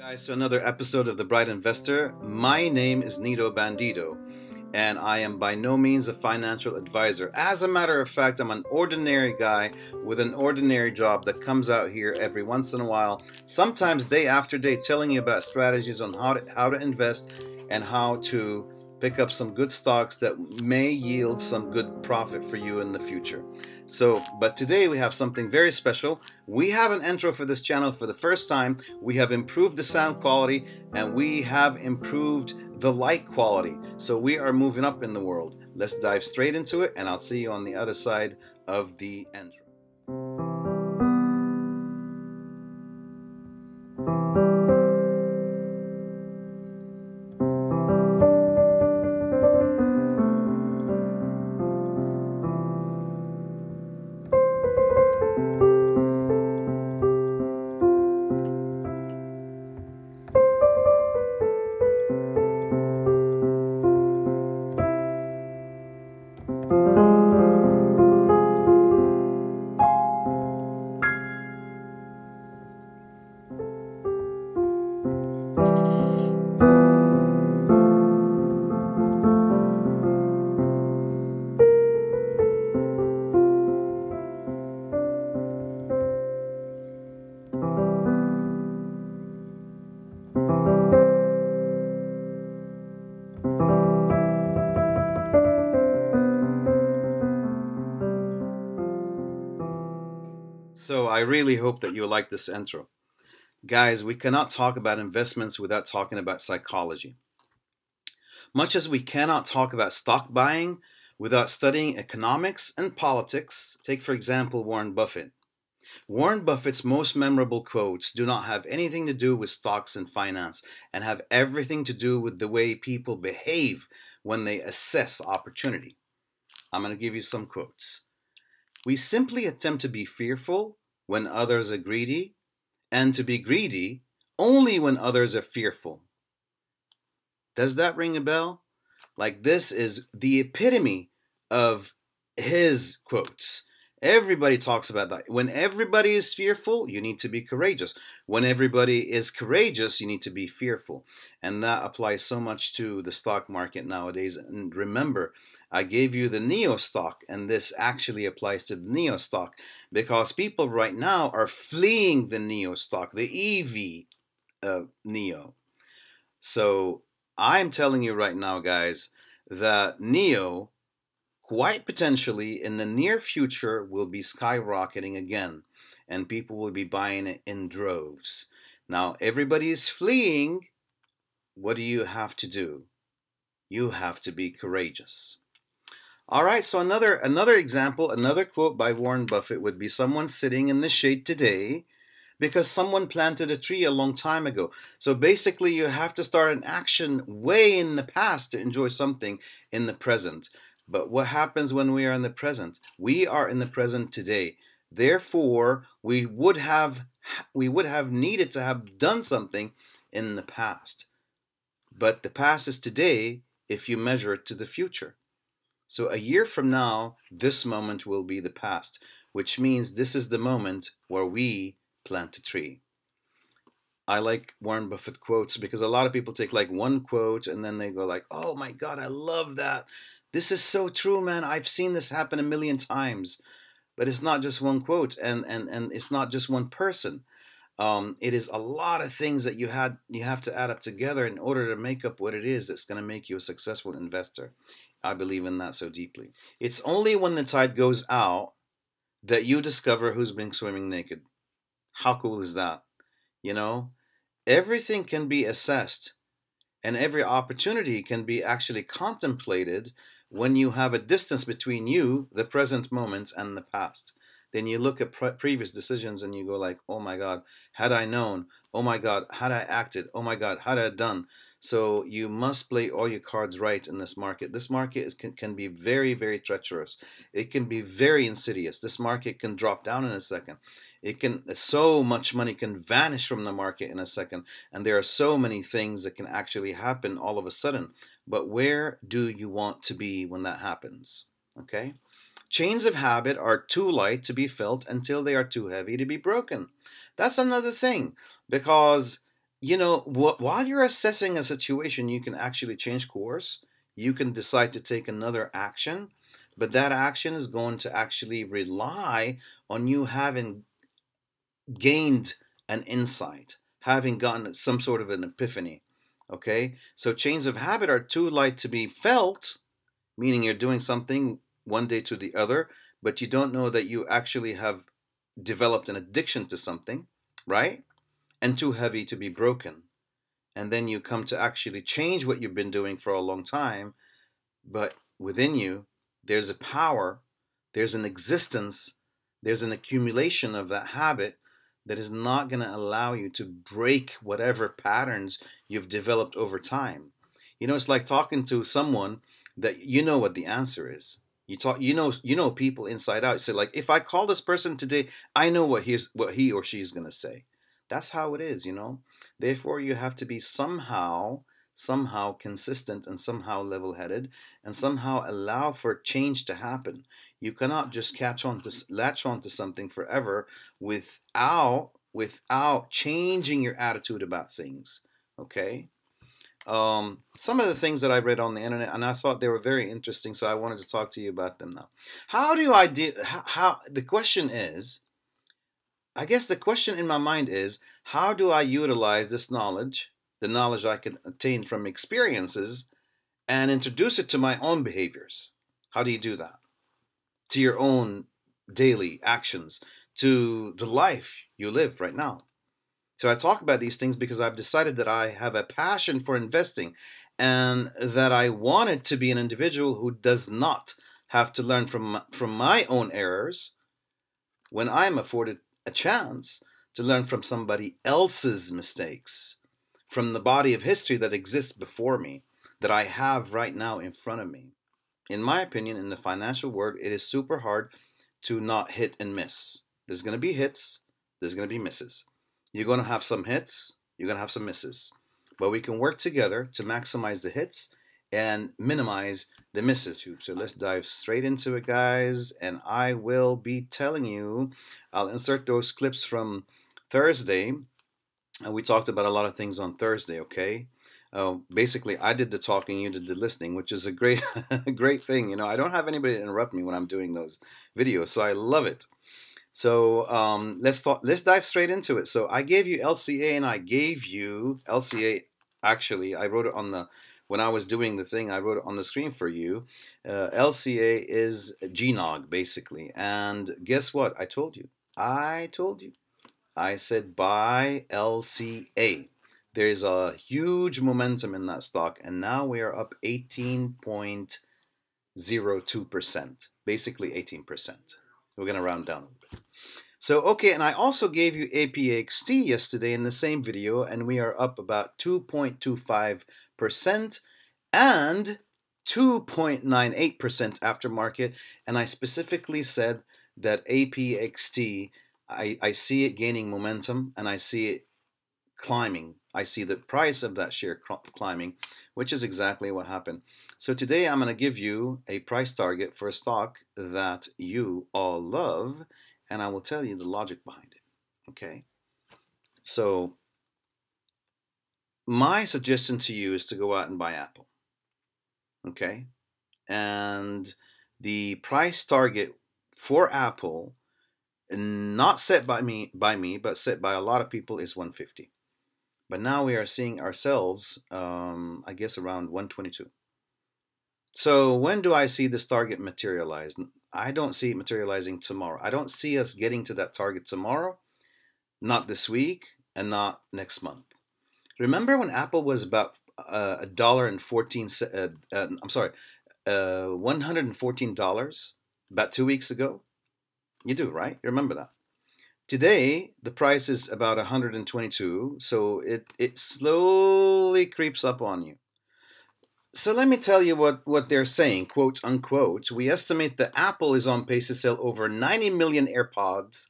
Guys, to another episode of The Bright Investor. My name is Nito Bandido, and I am by no means a financial advisor. As a matter of fact, I'm an ordinary guy with an ordinary job that comes out here every once in a while, sometimes day after day, telling you about strategies on how to invest and how to pick up some good stocks that may yield some good profit for you in the future. But today we have something very special. We have an intro for this channel for the first time. We have improved the sound quality and we have improved the light quality. So we are moving up in the world. Let's dive straight into it, and I'll see you on the other side of the intro. So I really hope that you like this intro. Guys, we cannot talk about investments without talking about psychology. Much as we cannot talk about stock buying without studying economics and politics. Take, for example, Warren Buffett. Warren Buffett's most memorable quotes do not have anything to do with stocks and finance and have everything to do with the way people behave when they assess opportunity. I'm going to give you some quotes. We simply attempt to be fearful when others are greedy, and to be greedy only when others are fearful. Does that ring a bell? Like, this is the epitome of his quotes. Everybody talks about that. When everybody is fearful, you need to be courageous. When everybody is courageous, you need to be fearful. And that applies so much to the stock market nowadays. And remember, I gave you the NIO stock, and this actually applies to the NIO stock because people right now are fleeing the NIO stock, the EV NIO. So I'm telling you right now, guys, that NIO quite potentially in the near future will be skyrocketing again, and people will be buying it in droves. Now, everybody is fleeing. What do you have to do? You have to be courageous. All right, so another example, another quote by Warren Buffett would be someone sitting in the shade today because someone planted a tree a long time ago. So basically, you have to start an action way in the past to enjoy something in the present. But what happens when we are in the present? We are in the present today. Therefore, we would have needed to have done something in the past. But the past is today if you measure it to the future. So a year from now, this moment will be the past, which means this is the moment where we plant a tree. I like Warren Buffett quotes because a lot of people take like one quote and then they go like, oh my God, I love that. This is so true, man. I've seen this happen a million times. But it's not just one quote and it's not just one person. It is a lot of things that you have to add up together in order to make up what it is that's going to make you a successful investor. I believe in that so deeply. It's only when the tide goes out that you discover who's been swimming naked. How cool is that? You know, everything can be assessed and every opportunity can be actually contemplated when you have a distance between you, the present moment, and the past. Then you look at previous decisions and you go like, oh my God, had I known? Oh my God, had I acted? Oh my God, had I done? So you must play all your cards right in this market. This market can be very, very treacherous. It can be very insidious. This market can drop down in a second. So much money can vanish from the market in a second. And there are so many things that can actually happen all of a sudden. But where do you want to be when that happens? Okay? Chains of habit are too light to be felt until they are too heavy to be broken. That's another thing, because while you're assessing a situation, you can actually change course. You can decide to take another action, but that action is going to actually rely on you having gained an insight, having gotten some sort of an epiphany. Okay, so chains of habit are too light to be felt, meaning you're doing something one day to the other, but you don't know that you actually have developed an addiction to something, right? And too heavy to be broken. And then you come to actually change what you've been doing for a long time, but within you, there's a power, there's an existence, there's an accumulation of that habit that is not going to allow you to break whatever patterns you've developed over time. It's like talking to someone that you know what the answer is. You know people inside out. You say, like, if I call this person today, I know what he or she is going to say. That's how it is. Therefore, you have to be somehow consistent and somehow level-headed and somehow allow for change to happen. You cannot just latch on to something forever without changing your attitude about things. Okay. Some of the things that I read on the internet, and I thought they were very interesting, so I wanted to talk to you about them now. The question is, I guess the question in my mind is, how do I utilize this knowledge, the knowledge I can attain from experiences, and introduce it to my own behaviors? How do you do that? To your own daily actions, to the life you live right now. So I talk about these things because I've decided that I have a passion for investing and that I wanted to be an individual who does not have to learn from my own errors when I'm afforded a chance to learn from somebody else's mistakes, from the body of history that exists before me, that I have right now in front of me. In my opinion, in the financial world, it is super hard to not hit and miss. There's going to be hits, there's going to be misses. You're going to have some hits, you're going to have some misses. But we can work together to maximize the hits and minimize the misses. So let's dive straight into it, guys. And I will be telling you, I'll insert those clips from Thursday. And we talked about a lot of things on Thursday, okay? Basically, I did the talking, you did the listening, which is a great, great thing. I don't have anybody to interrupt me when I'm doing those videos, so I love it. So let's dive straight into it. So I gave you LCA and I gave you LCA. Actually, I wrote it when I was doing the thing, I wrote it on the screen for you. LCA is GNOG basically. And guess what? I told you. I said buy LCA. There's a huge momentum in that stock, and now we are up 18.02%, basically 18%. We're going to round down a little bit. So, okay, and I also gave you APXT yesterday in the same video, and we are up about 2.25% and 2.98% aftermarket. And I specifically said that APXT, I see it gaining momentum, and I see it climbing. I see the price of that share climbing, which is exactly what happened. So today I'm going to give you a price target for a stock that you all love, and I will tell you the logic behind it. Okay? So my suggestion to you is to go out and buy Apple. Okay? And the price target for Apple, not set by me, but set by a lot of people, is 150. But now we are seeing ourselves, I guess, around 122. So when do I see this target materialize? I don't see it materializing tomorrow. I don't see us getting to that target tomorrow, not this week, and not next month. Remember when Apple was about $1.14? $114 about 2 weeks ago. You do, right? You remember that. Today, the price is about 122, so it slowly creeps up on you. So let me tell you what they're saying, quote unquote. We estimate that Apple is on pace to sell over 90 million AirPods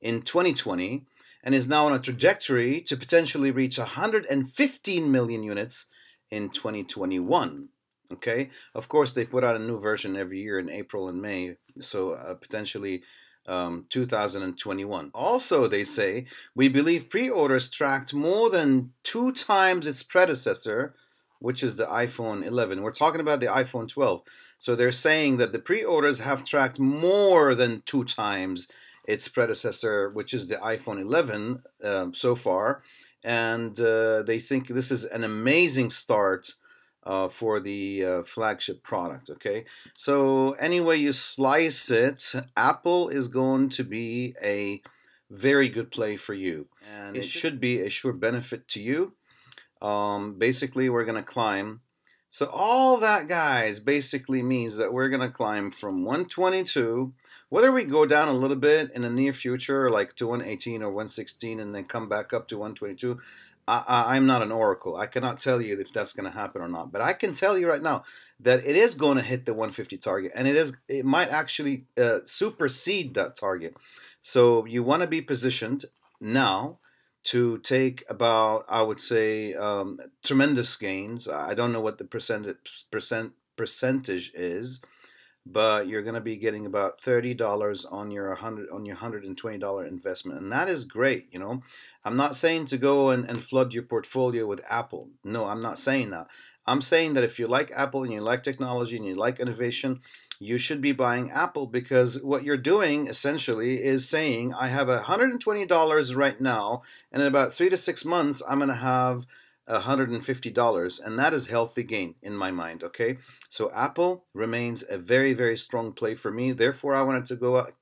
in 2020 and is now on a trajectory to potentially reach 115 million units in 2021. Okay, of course they put out a new version every year in April and May, so potentially 2021. Also, they say, we believe pre-orders tracked more than 2 times its predecessor, which is the iPhone 11. We're talking about the iPhone 12. So they're saying that the pre-orders have tracked more than 2 times its predecessor, which is the iPhone 11 so far. And they think this is an amazing start for the flagship product. Okay, so anyway you slice it, Apple is going to be a very good play for you, and it should be a sure benefit to you. Basically we're going to climb. So all that, guys, basically means that we're going to climb from 122, whether we go down a little bit in the near future, like to 118 or 116, and then come back up to 122. I'm not an oracle. I cannot tell you if that's going to happen or not. But I can tell you right now that it is going to hit the 150 target, and it might actually supersede that target. So you want to be positioned now to take about, I would say, tremendous gains. I don't know what the percentage is, but you're going to be getting about $30 on your $120 investment, and that is great. You know, I'm not saying to go and flood your portfolio with Apple. No, I'm not saying that. I'm saying that if you like Apple and you like technology and you like innovation, you should be buying Apple, because what you're doing essentially is saying, I have $120 right now, and in about 3 to 6 months I'm going to have $150, and that is healthy gain in my mind. Okay, so Apple remains a very, very strong play for me. Therefore, I wanted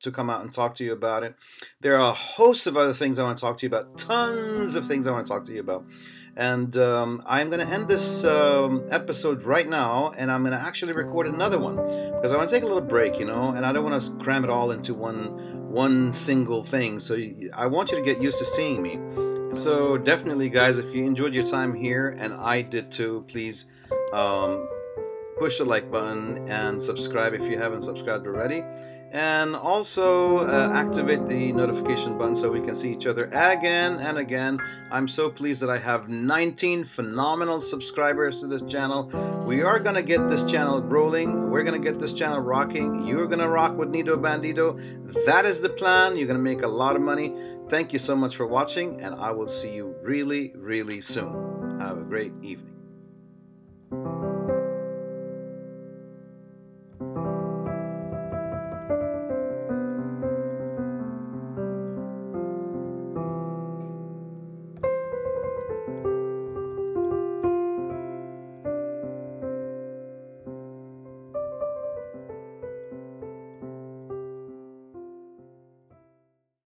to come out and talk to you about it. There are a host of other things I want to talk to you about, tons of things I want to talk to you about. And I'm going to end this episode right now, and I'm going to actually record another one, because I want to take a little break, you know, and I don't want to cram it all into one single thing. So I want you to get used to seeing me. So definitely, guys, if you enjoyed your time here, and I did too, please push the like button and subscribe if you haven't subscribed already. And also activate the notification button so we can see each other again and again. I'm so pleased that I have 19 phenomenal subscribers to this channel. We are going to get this channel rolling. We're going to get this channel rocking. You're going to rock with Nido Bandito. That is the plan. You're going to make a lot of money. Thank you so much for watching, and I will see you really, really soon. Have a great evening.